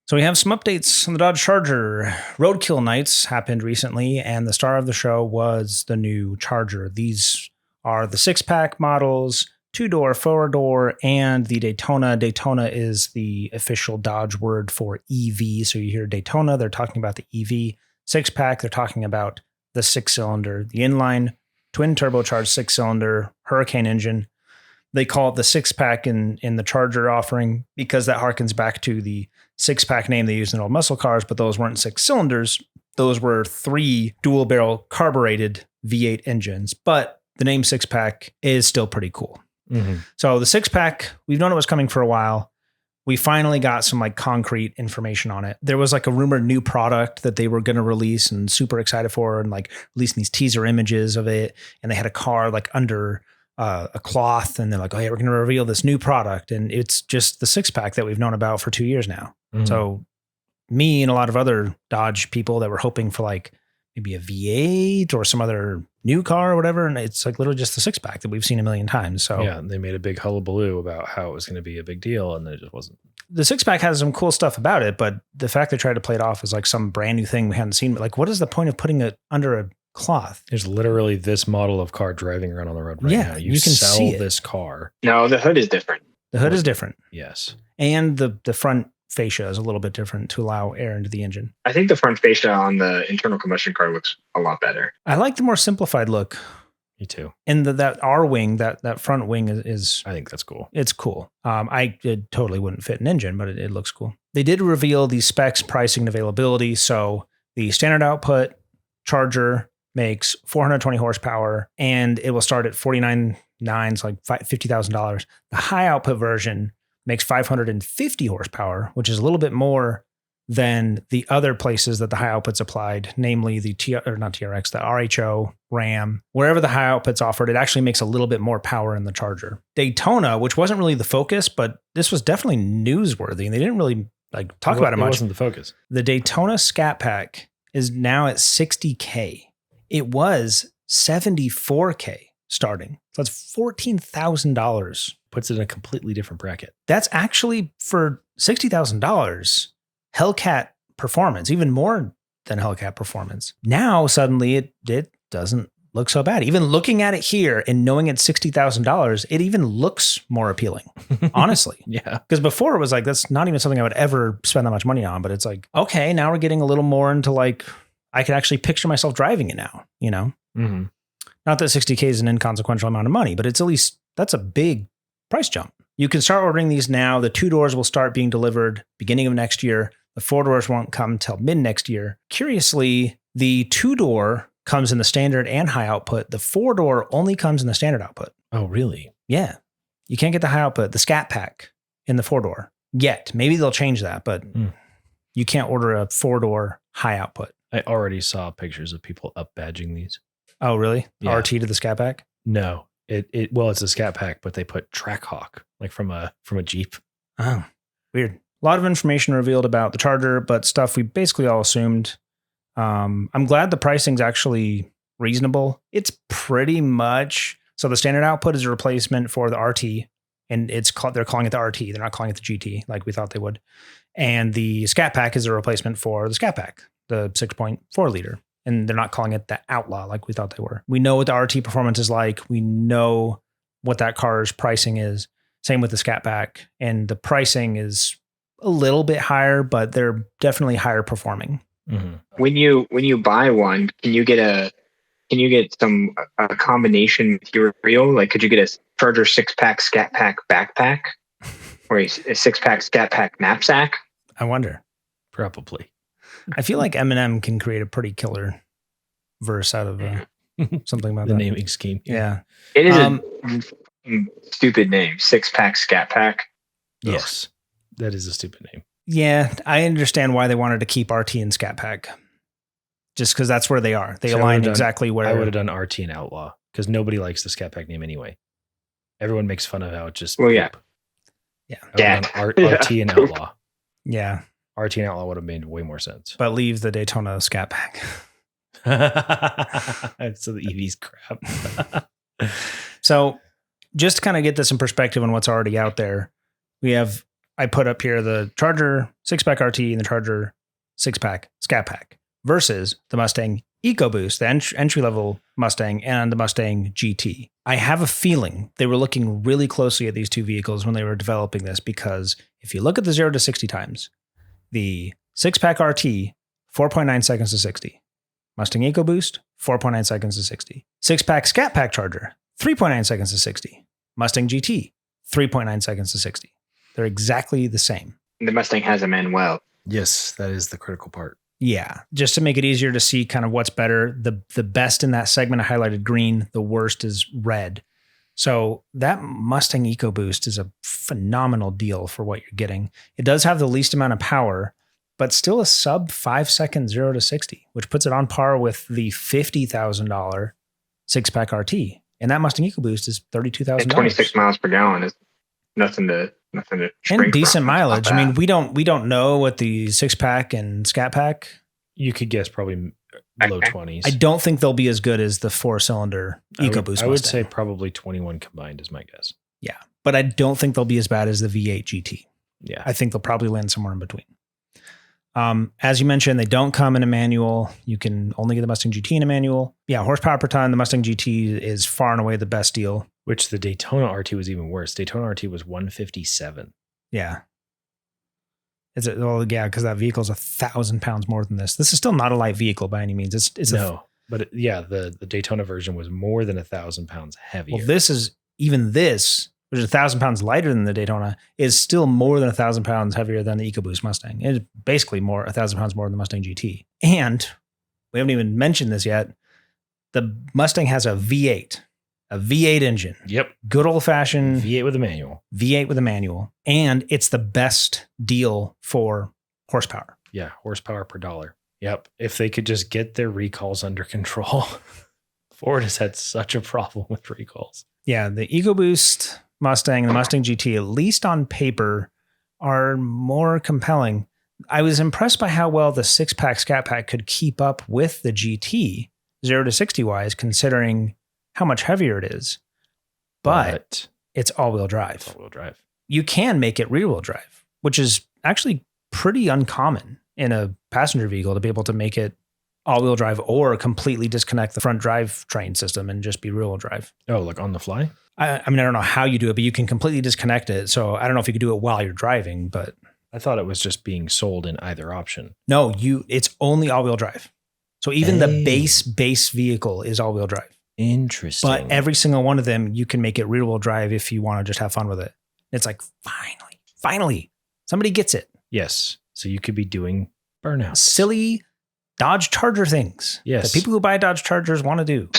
So we have some updates on the Dodge Charger. Roadkill Nights happened recently, and the star of the show was the new Charger. These are the 6-pack models, 2-door, 4-door, and the Daytona. Daytona is the official Dodge word for EV. So you hear Daytona, they're talking about the EV. 6-pack, they're talking about the 6-cylinder, the inline twin turbocharged 6-cylinder Hurricane engine. They call it the 6-pack in the Charger offering because that harkens back to the 6-pack name they used in old muscle cars, but those weren't 6 cylinders. Those were 3 dual barrel carbureted V8 engines, but the name 6-pack is still pretty cool. Mm-hmm. So the 6-pack, we've known it was coming for a while. We finally got some like concrete information on it. There was like a rumored new product that they were going to release and super excited for, and like releasing these teaser images of it. And they had a car like under a cloth, and they're like, oh yeah, we're going to reveal this new product. And it's just the 6-pack that we've known about for 2 years now. Mm-hmm. So me and a lot of other Dodge people that were hoping for like maybe a V8 or some other new car or whatever. And it's like literally just the 6-pack that we've seen a million times. So yeah, they made a big hullabaloo about how it was going to be a big deal, and then it just wasn't. The 6-pack has some cool stuff about it, but the fact they tried to play it off as like some brand new thing we hadn't seen, like what is the point of putting it under a cloth? There's literally this model of car driving around on the road right now. You can sell see this car. No, the hood is different. The hood is different. Yes. And the front fascia is a little bit different to allow air into the engine. I think the front fascia on the internal combustion car looks a lot better. I like the more simplified look. Me too. And that R wing, that front wing is I think that's cool. It's cool. It totally wouldn't fit an engine, but it looks cool. They did reveal the specs, pricing, and availability. So the standard output Charger makes 420 horsepower, and it will start at $49,900, it's like $50,000. The high output version makes 550 horsepower, which is a little bit more than the other places that the high outputs applied, namely the TRX, the RHO, Ram, wherever the high outputs offered, it actually makes a little bit more power in the Charger. Daytona, which wasn't really the focus, but this was definitely newsworthy, and they didn't really like talk about it much. It wasn't the focus. The Daytona Scat Pack is now at $60K. It was $74K starting. So that's $14,000. Puts it in a completely different bracket. That's actually for $60,000 Hellcat performance, even more than Hellcat performance. Now suddenly it doesn't look so bad. Even looking at it here and knowing it's $60,000, it even looks more appealing, honestly. Yeah. Because before it was like, that's not even something I would ever spend that much money on. But it's like, okay, now we're getting a little more into like, I can actually picture myself driving it now, you know? Mm-hmm. Not that $60K is an inconsequential amount of money, but it's at least, that's a big price jump. You can start ordering these now. The 2-doors will start being delivered beginning of next year. The 4-doors won't come till mid next year. Curiously, the 2-door comes in the standard and high output. The 4-door only comes in the standard output. Oh, really? Yeah. You can't get the high output, the Scat Pack in the 4-door yet. Maybe they'll change that, but you can't order a 4-door high output. I already saw pictures of people up badging these. Oh, really? Yeah. RT to the Scat Pack? No. It's a Scat Pack, but they put Trackhawk, like from a Jeep. Oh, weird. A lot of information revealed about the Charger, but stuff we basically all assumed. I'm glad the pricing's actually reasonable. It's pretty much, so the standard output is a replacement for the RT, and they're calling it the RT. They're not calling it the GT like we thought they would. And the Scat Pack is a replacement for the Scat Pack, the 6.4 liter. And they're not calling it the Outlaw like we thought they were. We know what the RT performance is like. We know what that car's pricing is. Same with the Scat Pack. And the pricing is a little bit higher, but they're definitely higher performing. Mm-hmm. When you buy one, can you get some combination material? Like, could you get a Charger 6-pack Scat Pack backpack or a 6-pack Scat Pack knapsack? I wonder. Probably. I feel like Eminem can create a pretty killer verse out of something about the that. naming scheme. Yeah. It is a stupid name. 6-pack Scat Pack. Yes. That is a stupid name. Yeah. I understand why they wanted to keep RT and Scat Pack. Just because that's where they are. They align exactly where. I would have done RT and Outlaw because nobody likes the Scat Pack name anyway. Everyone makes fun of how it just. Well, yeah. Yeah. RT and Outlaw. Yeah. RT and Outlaw would have made way more sense. But leave the Daytona Scat Pack. So the EV's crap. So just to kind of get this in perspective on what's already out there, we have I put up here the Charger 6-pack RT and the Charger 6-pack Scat Pack versus the Mustang EcoBoost, the entry-level Mustang, and the Mustang GT. I have a feeling they were looking really closely at these two vehicles when they were developing this, because if you look at the 0 to 60 times, the 6-pack RT, 4.9 seconds to 60. Mustang EcoBoost, 4.9 seconds to 60. 6-pack Scat Pack Charger, 3.9 seconds to 60. Mustang GT, 3.9 seconds to 60. They're exactly the same. The Mustang has a manual. Yes, that is the critical part. Yeah, just to make it easier to see kind of what's better. The best in that segment I highlighted green, the worst is red. So that Mustang EcoBoost is a phenomenal deal for what you're getting. It does have the least amount of power, but still a sub 5 second 0 to 60, which puts it on par with the $50,000 6-pack RT. And that Mustang EcoBoost is $32,000. 26 miles per gallon is nothing to and decent mileage. I mean, we don't know what the 6-pack and Scat Pack. You could guess probably low 20s. I don't think they'll be as good as the 4-cylinder EcoBoost. I would say probably 21 combined is my guess. Yeah, but I don't think they'll be as bad as the V8 GT. Yeah, I think they'll probably land somewhere in between. As you mentioned, they don't come in a manual. You can only get the Mustang GT in a manual. Yeah, horsepower per ton, the Mustang GT is far and away the best deal. Which the Daytona RT was even worse. Daytona RT was 157. Yeah. Because that vehicle is 1,000 pounds more than this. This is still not a light vehicle by any means. The Daytona version was more than 1,000 pounds heavier. Well, this, which is 1,000 pounds lighter than the Daytona, is still more than 1,000 pounds heavier than the EcoBoost Mustang. It's basically 1,000 pounds more than the Mustang GT. And we haven't even mentioned this yet. The Mustang has a V8 engine. Yep. Good old fashioned V8 with a manual. And it's the best deal for horsepower. Yeah. Horsepower per dollar. Yep. If they could just get their recalls under control. Ford has had such a problem with recalls. Yeah. The EcoBoost Mustang and the Mustang GT, at least on paper, are more compelling. I was impressed by how well the 6-pack Scat Pack could keep up with the GT 0 to 60 wise, considering how much heavier it is. But it's all-wheel drive. You can make it rear-wheel drive, which is actually pretty uncommon in a passenger vehicle, to be able to make it all-wheel drive or completely disconnect the front drivetrain system and just be rear-wheel drive. Oh, like on the fly? I mean, I don't know how you do it, but you can completely disconnect it. So I don't know if you could do it while you're driving, but I thought it was just being sold in either option. No, it's only all-wheel drive. So even the base vehicle is all-wheel drive. Interesting. But every single one of them, you can make it rear-wheel drive if you want to just have fun with it. It's like, finally, somebody gets it. Yes. So you could be doing burnouts. Silly Dodge Charger things. Yes. That people who buy Dodge Chargers want to do.